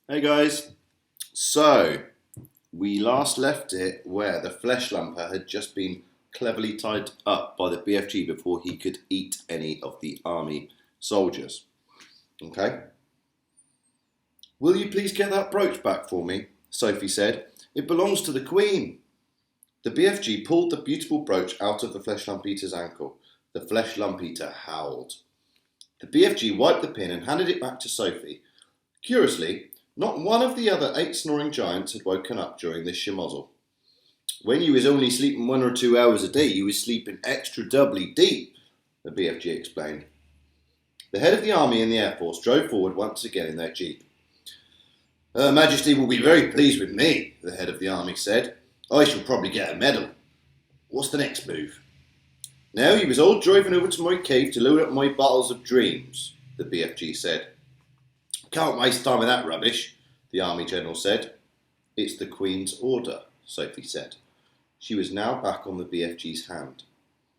Hey guys, so we last left it where the flesh lumper had just been cleverly tied up by the BFG before he could eat any of the army soldiers. Okay? Will you please get that brooch back for me? Sophie said. It belongs to the Queen. The BFG pulled the beautiful brooch out of the flesh lump eater's ankle. The flesh lump eater howled. The BFG wiped the pin and handed it back to Sophie. Curiously, not one of the other 8 snoring giants had woken up during this shemozzle. When you was only sleeping 1 or 2 hours a day, you was sleeping extra doubly deep, the BFG explained. The head of the army and the air force drove forward once again in their jeep. Her Majesty will be very pleased with me, the head of the army said. I shall probably get a medal. What's the next move? Now you was all driving over to my cave to load up my bottles of dreams, the BFG said. Can't waste time with that rubbish, the Army General said. It's the Queen's order, Sophie said. She was now back on the BFG's hand.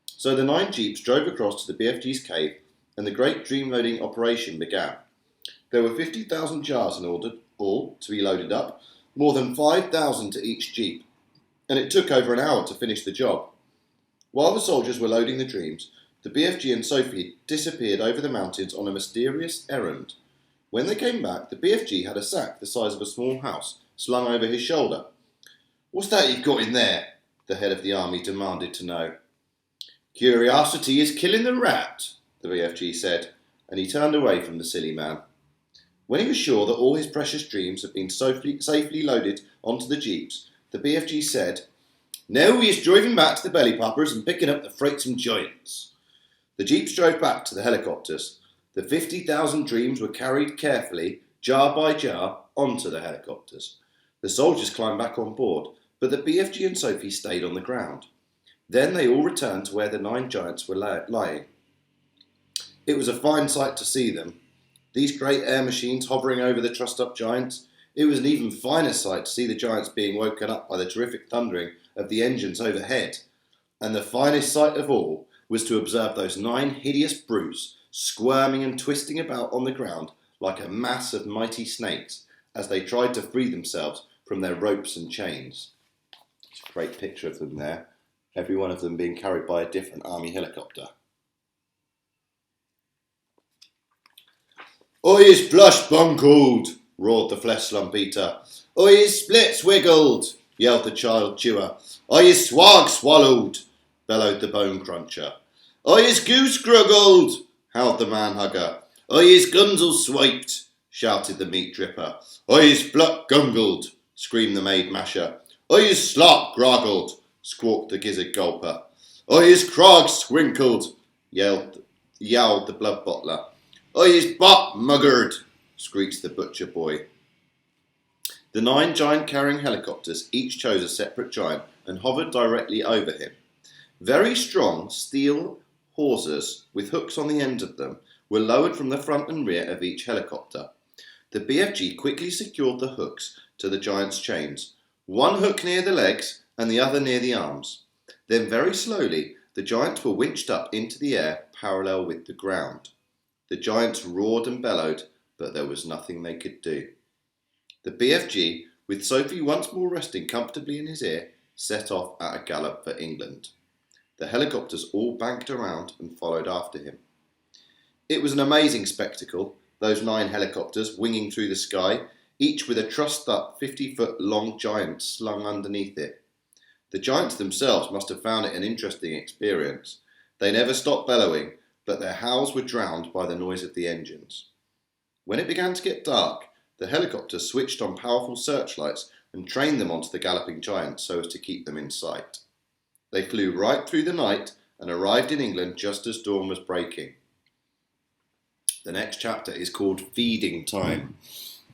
So the 9 jeeps drove across to the BFG's cave and the great dream loading operation began. There were 50,000 jars in order, all to be loaded up, more than 5,000 to each jeep, and it took over an hour to finish the job. While the soldiers were loading the dreams, the BFG and Sophie disappeared over the mountains on a mysterious errand. When they came back, the BFG had a sack the size of a small house slung over his shoulder. What's that you've got in there? The head of the army demanded to know. Curiosity is killing the rat, the BFG said, and he turned away from the silly man. When he was sure that all his precious dreams had been safely loaded onto the jeeps, the BFG said, Now he is driving back to the belly poppers and picking up the freightsome giants. The jeeps drove back to the helicopters. The 50,000 dreams were carried carefully, jar by jar, onto the helicopters. The soldiers climbed back on board, but the BFG and Sophie stayed on the ground. Then they all returned to where the 9 giants were lying. It was a fine sight to see them. These great air machines hovering over the trussed-up giants. It was an even finer sight to see the giants being woken up by the terrific thundering of the engines overhead. And the finest sight of all was to observe those 9 hideous brutes squirming and twisting about on the ground like a mass of mighty snakes as they tried to free themselves from their ropes and chains. It's a great picture of them there, every one of them being carried by a different army helicopter. Oi is blush bungled, roared the flesh lump eater. Oi is splits wiggled, yelled the child chewer. Oi is swag swallowed, bellowed the bone cruncher. Oi is goose gruggled, howled the man hugger. Oi is gunzel swiped, shouted the meat dripper. Oi is bluck gungled, screamed the maid masher. Oi is slop groggled, squawked the gizzard gulper. Oi is crog swinkled, yowled the blood bottler. Oi is bot muggered, screeched the butcher boy. The 9 giant carrying helicopters each chose a separate giant and hovered directly over him. Very strong steel hawsers with hooks on the ends of them were lowered from the front and rear of each helicopter. The BFG quickly secured the hooks to the giant's chains, one hook near the legs and the other near the arms. Then very slowly the giants were winched up into the air parallel with the ground. The giants roared and bellowed, but there was nothing they could do. The BFG, with Sophie once more resting comfortably in his ear, set off at a gallop for England. The helicopters all banked around and followed after him. It was an amazing spectacle, those 9 helicopters winging through the sky, each with a trussed-up 50-foot-long giant slung underneath it. The giants themselves must have found it an interesting experience. They never stopped bellowing, but their howls were drowned by the noise of the engines. When it began to get dark, the helicopters switched on powerful searchlights and trained them onto the galloping giants so as to keep them in sight. They flew right through the night and arrived in England just as dawn was breaking. The next chapter is called Feeding Time.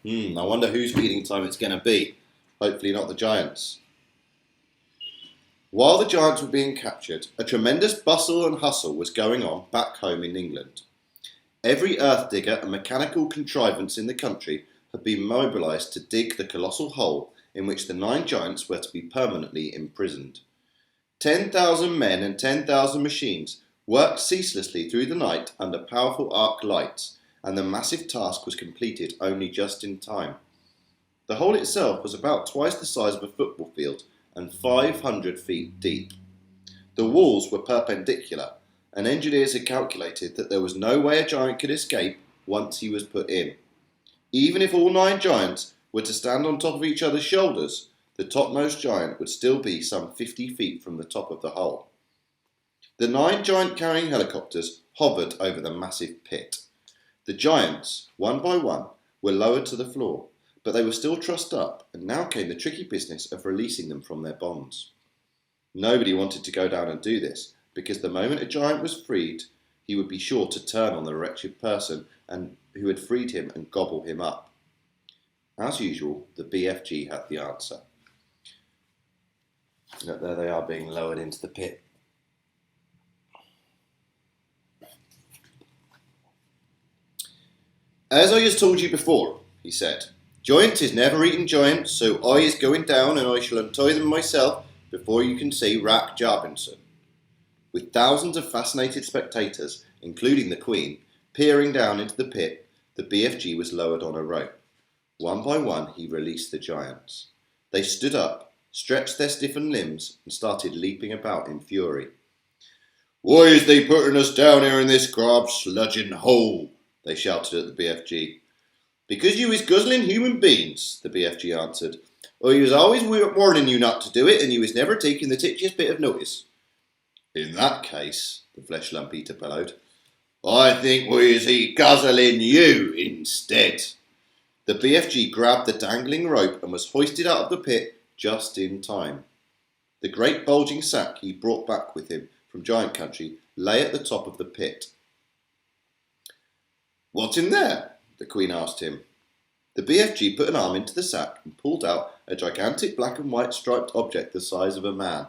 I wonder whose feeding time it's going to be. Hopefully not the giants. While the giants were being captured, a tremendous bustle and hustle was going on back home in England. Every earth digger and mechanical contrivance in the country had been mobilised to dig the colossal hole in which the 9 giants were to be permanently imprisoned. 10,000 men and 10,000 machines worked ceaselessly through the night under powerful arc lights, and the massive task was completed only just in time. The hole itself was about twice the size of a football field and 500 feet deep. The walls were perpendicular, and engineers had calculated that there was no way a giant could escape once he was put in. Even if all 9 giants were to stand on top of each other's shoulders, the topmost giant would still be some 50 feet from the top of the hole. The 9 giant carrying helicopters hovered over the massive pit. The giants, one by one, were lowered to the floor, but they were still trussed up, and now came the tricky business of releasing them from their bonds. Nobody wanted to go down and do this, because the moment a giant was freed, he would be sure to turn on the wretched person who had freed him and gobble him up. As usual, the BFG had the answer. Look, there they are being lowered into the pit. As I has told you before, he said, giant is never eating giants, so I is going down and I shall untie them myself before you can see Rack Jarbinson. With thousands of fascinated spectators, including the Queen, peering down into the pit, the BFG was lowered on a rope. One by one he released the giants. They stood up, stretched their stiffened limbs, and started leaping about in fury. Why is they putting us down here in this grab sludging hole? They shouted at the BFG. Because you is guzzling human beings, the BFG answered. I was always warning you not to do it, and you was never taking the titchiest bit of notice. In that case, the flesh lump eater bellowed, I think we is guzzling you instead. The BFG grabbed the dangling rope and was hoisted out of the pit just in time. The great bulging sack he brought back with him from Giant Country lay at the top of the pit. What's in there? The Queen asked him. The BFG put an arm into the sack and pulled out a gigantic black and white striped object the size of a man.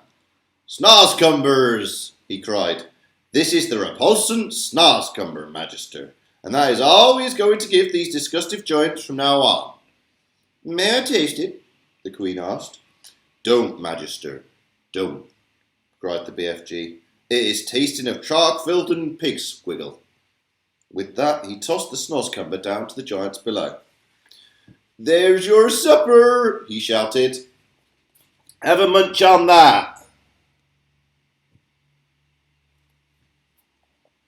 Snarscumbers, he cried. This is the repulsant Snarscumber, Magister, and that is all he is going to give these disgusting giants from now on. May I taste it? The Queen asked. Don't, Magister, don't, cried the BFG. It is tasting of chalk-filled and pig squiggle. With that, he tossed the Snoscumber down to the giants below. There's your supper, he shouted. Have a munch on that.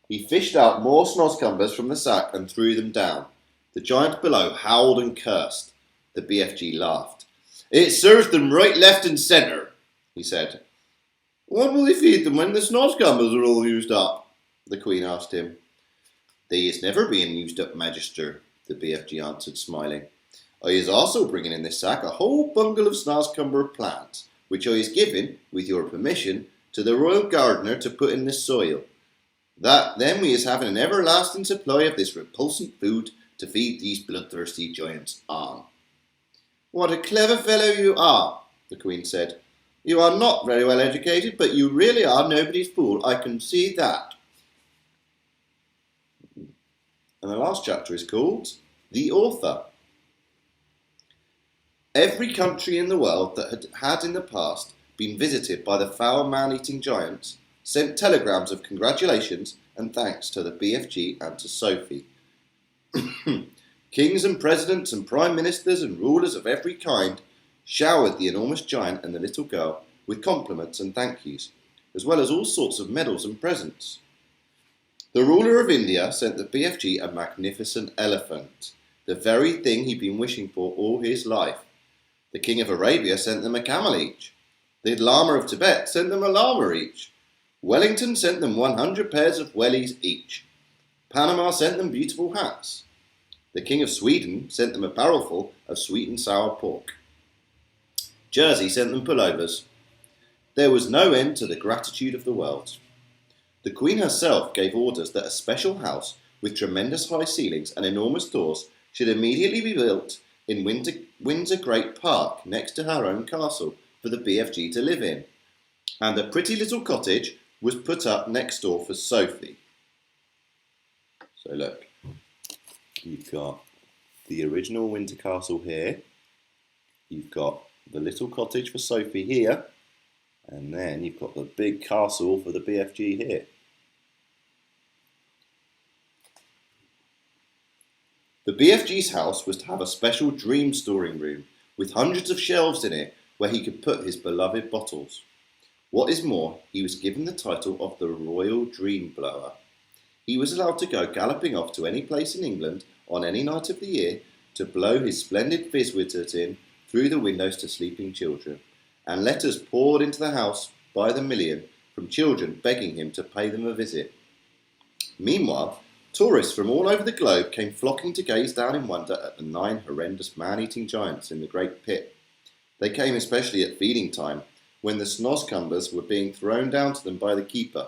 He fished out more Snoscumbers from the sack and threw them down. The giant below howled and cursed. The BFG laughed. It serves them right, left and centre, he said. What will they feed them when the Snoscumbers are all used up? The Queen asked him. They is never being used up, Magister, the BFG answered, smiling. I is also bringing in this sack a whole bungle of Snoscumber plants, which I is giving, with your permission, to the royal gardener to put in the soil. Then we is having an everlasting supply of this repulsant food to feed these bloodthirsty giants on. What a clever fellow you are, the Queen said. You are not very well educated, but you really are nobody's fool, I can see that. And the last chapter is called The Author. Every country in the world that had in the past been visited by the foul man-eating giants sent telegrams of congratulations and thanks to the BFG and to Sophie. Kings and presidents and prime ministers and rulers of every kind showered the enormous giant and the little girl with compliments and thank yous, as well as all sorts of medals and presents. The ruler of India sent the BFG a magnificent elephant, the very thing he'd been wishing for all his life. The king of Arabia sent them a camel each. The Lama of Tibet sent them a llama each. Wellington sent them 100 pairs of wellies each. Panama sent them beautiful hats. The king of Sweden sent them a barrelful of sweet and sour pork. Jersey sent them pullovers. There was no end to the gratitude of the world. The Queen herself gave orders that a special house with tremendous high ceilings and enormous doors should immediately be built in Windsor Great Park next to her own castle for the BFG to live in. And a pretty little cottage was put up next door for Sophie. So look, you've got the original Windsor Castle here, you've got the little cottage for Sophie here, and then you've got the big castle for the BFG here. The BFG's house was to have a special dream storing room with hundreds of shelves in it where he could put his beloved bottles. What is more, he was given the title of the Royal Dream Blower. He was allowed to go galloping off to any place in England on any night of the year to blow his splendid fizz wizards in through the windows to sleeping children, and letters poured into the house by the million from children begging him to pay them a visit. Meanwhile, tourists from all over the globe came flocking to gaze down in wonder at the 9 horrendous man-eating giants in the great pit. They came especially at feeding time, when the snoscumbers were being thrown down to them by the keeper,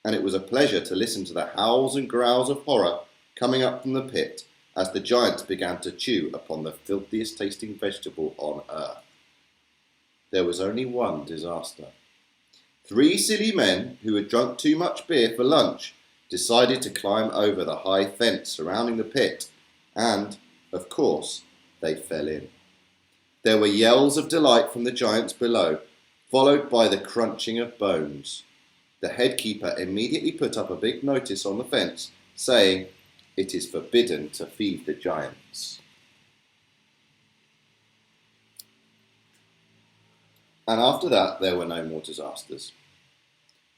and it was a pleasure to listen to the howls and growls of horror coming up from the pit as the giants began to chew upon the filthiest tasting vegetable on earth. There was only one disaster. 3 silly men who had drunk too much beer for lunch decided to climb over the high fence surrounding the pit, and, of course, they fell in. There were yells of delight from the giants below, followed by the crunching of bones. The headkeeper immediately put up a big notice on the fence saying, "It is forbidden to feed the giants." And after that, there were no more disasters.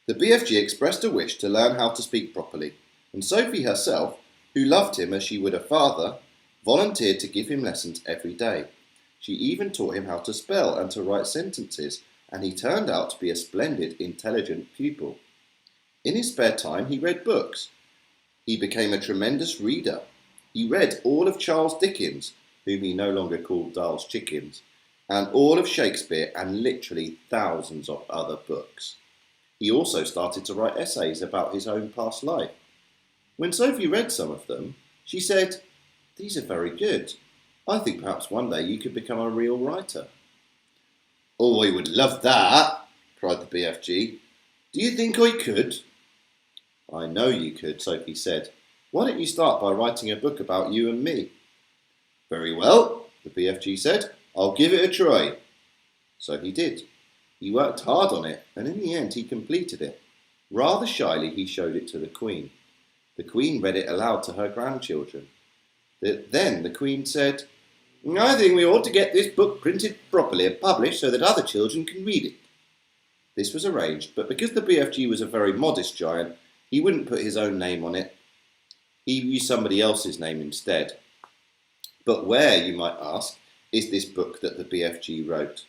The BFG expressed a wish to learn how to speak properly, and Sophie herself, who loved him as she would a father, volunteered to give him lessons every day. She even taught him how to spell and to write sentences, and he turned out to be a splendid, intelligent pupil. In his spare time, he read books. He became a tremendous reader. He read all of Charles Dickens, whom he no longer called Darl's Chickens, and all of Shakespeare, and literally thousands of other books. He also started to write essays about his own past life. When Sophie read some of them, she said, "These are very good. I think perhaps one day you could become a real writer." "Oh, I would love that," cried the BFG. "Do you think I could?" "I know you could," Sophie said. "Why don't you start by writing a book about you and me?" "Very well," the BFG said. "I'll give it a try." So he did. He worked hard on it, and in the end he completed it. Rather shyly he showed it to the Queen. The Queen read it aloud to her grandchildren. Then the Queen said, "I think we ought to get this book printed properly and published so that other children can read it." This was arranged, but because the BFG was a very modest giant, he wouldn't put his own name on it. He used somebody else's name instead. But where, you might ask, is this book that the BFG wrote?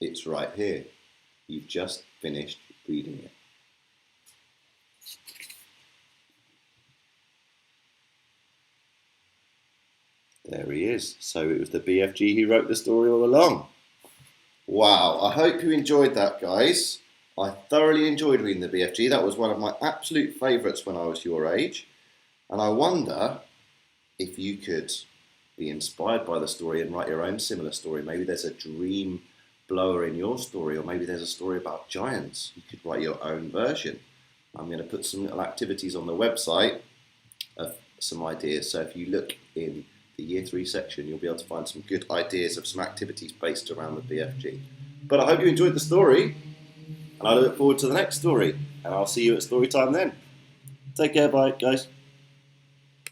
It's right here. You've just finished reading it. There he is. So it was the BFG who wrote the story all along. Wow, I hope you enjoyed that, guys. I thoroughly enjoyed reading the BFG. That was one of my absolute favourites when I was your age. And I wonder if you could be inspired by the story and write your own similar story. Maybe there's a dream blower in your story, or maybe there's a story about giants. You could write your own version. I'm going to put some little activities on the website of some ideas. So if you look in the Year 3 section, you'll be able to find some good ideas of some activities based around the BFG. But I hope you enjoyed the story, and I look forward to the next story, and I'll see you at story time then. Take care, bye guys.